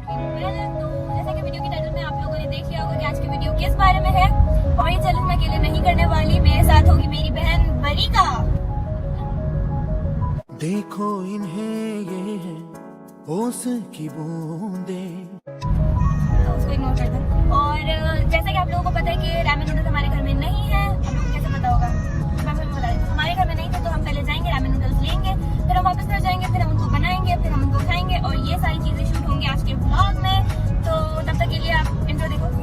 तो जैसा कि वीडियो के टाइटल में आप लोगों ने देख लिया होगा कि आज की वीडियो किस बारे में है। और ये चैलेंज मैं अकेले नहीं करने वाली, मेरे साथ होगी मेरी बहन बरीका। देखो इन्हें ये है ओस की बूंदें। उसको इग्नोर कर दो। और जैसा कि आप लोगों को पता है कि रामेन नूडल्स हमारे घर में नहीं है। आप लोगों को कैसे पता होगा? मैं फिर बता देती हूँ। हमारे घर में नहीं थे तो हम पहले जाएंगे रामेन नूडल्स लेंगे, फिर हम वापस घर जाएंगे, फिर हम उनको बनाएंगे, फिर हम उनको खाएंगे। और ये सारी चीजें शूट होंगी आज के व्लॉग में। तो तब तक के लिए आप इंट्रो देखो।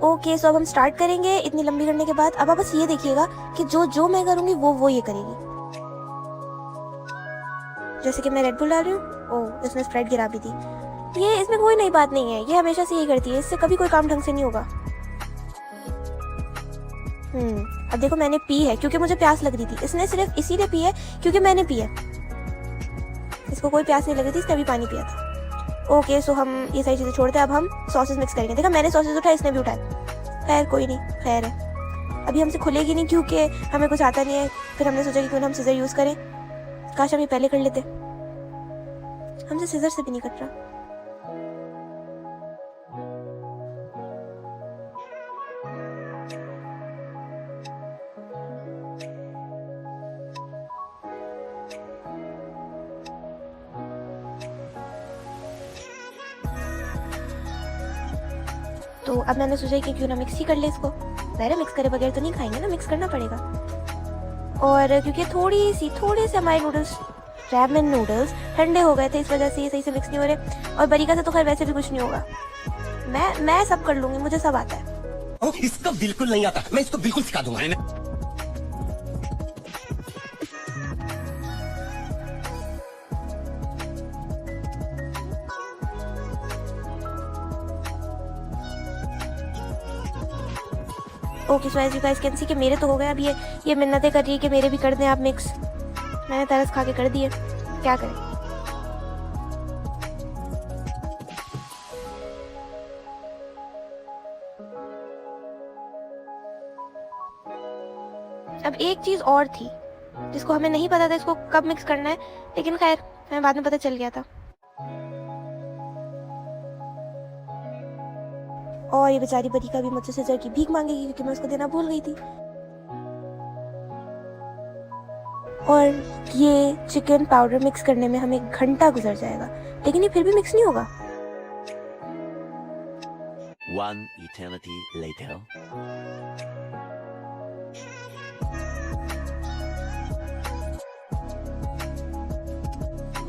ओके सो अब हम स्टार्ट करेंगे इतनी लंबी करने के बाद। अब आप बस ये देखिएगा कि जो मैं करूंगी वो ये करेगी। जैसे कि मैं रेड बुल डाल रही हूँ, ओह इसमें स्प्राइट गिरा भी थी। ये इसमें कोई नई बात नहीं है, ये हमेशा से यही करती है, इससे कभी कोई काम ढंग से नहीं होगा। अब देखो मैंने पी है क्योंकि मुझे प्यास लग रही थी, इसने सिर्फ इसीलिए पी है क्योंकि मैंने पी है। इसको कोई प्यास नहीं लग रही थी, इसने अभी पानी पिया था। ओके सो हम ये सारी चीज़ें छोड़ते हैं, अब हम सॉसेस मिक्स करेंगे। देखा मैंने सॉसेस उठाया, इसने भी उठाया। खैर कोई नहीं, खैर है। अभी हमसे खुलेगी नहीं क्योंकि हमें कुछ आता नहीं है। फिर हमने सोचा कि क्यों ना हम सीजर यूज़ करें। काश हम ये पहले कर लेते, हमसे सीजर से भी नहीं कट रहा। तो अब मैंने सोचा कि क्यों ना मिक्स ही कर ले इसको। पहले मिक्स करे बगैर तो नहीं खाएंगे ना, मिक्स करना पड़ेगा। और क्योंकि थोड़े से हमारे नूडल्स, रैमेन नूडल्स ठंडे हो गए थे, इस वजह से ये सही से मिक्स नहीं हो रहे। और बरीका से तो खैर वैसे भी कुछ नहीं होगा, मैं सब कर लूंगी, मुझे सब आता है। इसको बिल्कुल नहीं आता, मैं इसको बिल्कुल सिखा दूंगा। Okay so as you guys can see कि मेरे तो हो गए। अब ये मिन्नतें कर रही है कि मेरे भी कर दें आप मिक्स। मैंने तरस खा के कर दिए, क्या करें। अब एक चीज और थी जिसको हमें नहीं पता था इसको कब मिक्स करना है, लेकिन खैर हमें बाद में पता चल गया था। और ये बेचारी बरीका भी मुझसे सीजर की भीख मांगेगी क्योंकि मैं उसको देना भूल गई थी। और ये चिकन पाउडर मिक्स करने में हमें 1 घंटा गुजर जाएगा, लेकिन ये फिर भी मिक्स नहीं होगा। One eternity later.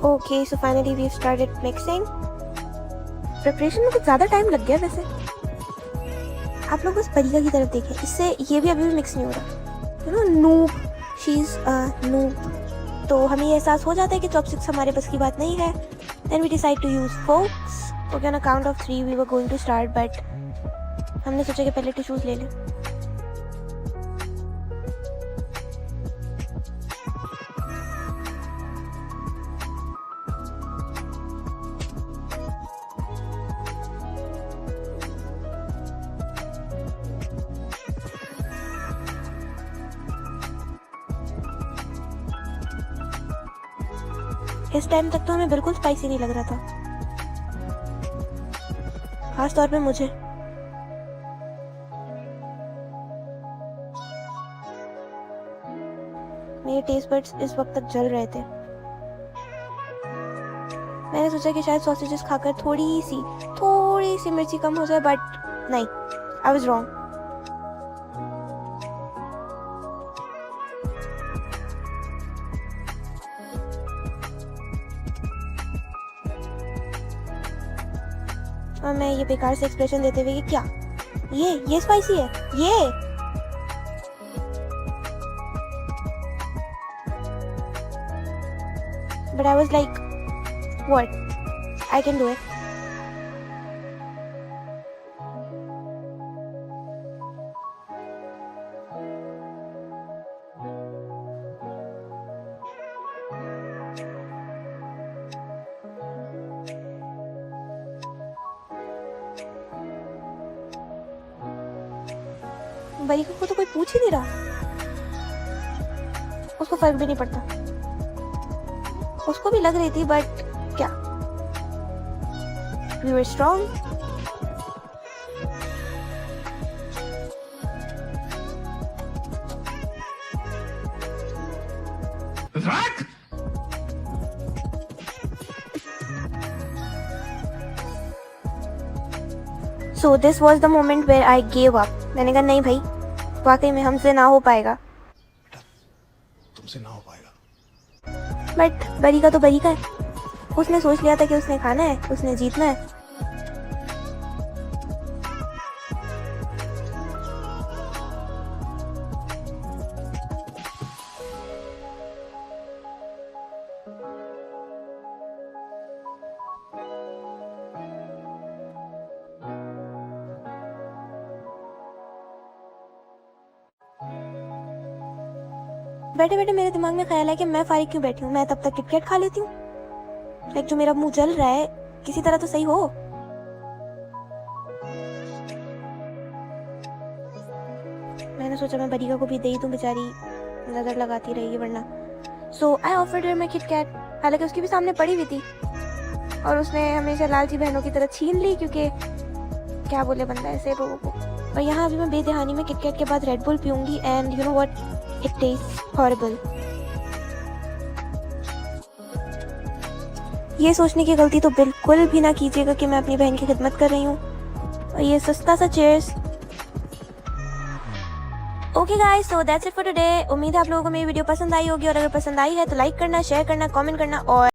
Okay so finally we started mixing. Preparation में कुछ ज़्यादा टाइम लग गया वैसे। आप लोग बस बरीका की तरफ देखें, इससे ये भी अभी भी मिक्स नहीं हो रहा। You know noob, she is a noob. तो हमें ये एहसास हो जाता है कि चॉपस्टिक्स हमारे बस की बात नहीं है। Then we decide to use folks. Okay on a count of 3 we were going to start, but हमने सोचा कि पहले टिश्यूज़ ले लें। इस टाइम तक तो हमें बिल्कुल स्पाइसी नहीं लग रहा था, खास तौर पे मुझे। मेरे टेस्ट बड्स इस वक्त तक जल रहे थे। मैंने सोचा कि शायद सॉसेजेस खाकर थोड़ी सी मिर्ची कम हो जाए, बट नहीं, आई वाज रॉन्ग। और मैं ये बेकार से एक्सप्रेशन देते हुए कि क्या ये स्पाइसी है ये। But I was like what, I can do it. बरीका को तो कोई पूछ ही नहीं रहा, उसको फर्क भी नहीं पड़ता। उसको भी लग रही थी बट क्या, we were strong. So this was the moment where I gave up. मैंने कहा नहीं भाई, वाकई में हमसे ना हो पाएगा। तुमसे ना हो पाएगा। बट बरीका तो बरीका है, उसने सोच लिया था कि उसने खाना है, उसने जीतना है। बैठे बैठे मेरे दिमाग में ख्याल है कि मैं फारिग क्यों बैठी हूँ, मैं तब तक किटकैट खा लेती हूँ। लाइक जो मेरा मुंह जल रहा है किसी तरह तो सही हो। मैंने सोचा मैं बरीका को भी दे ही दूं, बेचारी नजर लगाती रहेगी वरना। So I offered her my KitKat, हालांकि उसकी भी सामने पड़ी हुई थी और उसने हमेशा लालची बहनों की तरह छीन ली, क्योंकि क्या बोले बंदा ऐसे लोगों को। और यहाँ अभी मैं बेदहानी में किटकैट के बाद रेड बुल पीऊंगी and you know what, it tastes horrible. ये सोचने की गलती तो बिल्कुल भी ना कीजिएगा कि मैं अपनी बहन की खिदमत कर रही हूँ। और ये सस्ता सा cheers. Okay guys, so that's it for today. उम्मीद है आप लोगों को मेरी वीडियो पसंद आई होगी, और अगर पसंद आई है तो लाइक करना, शेयर करना, कमेंट करना और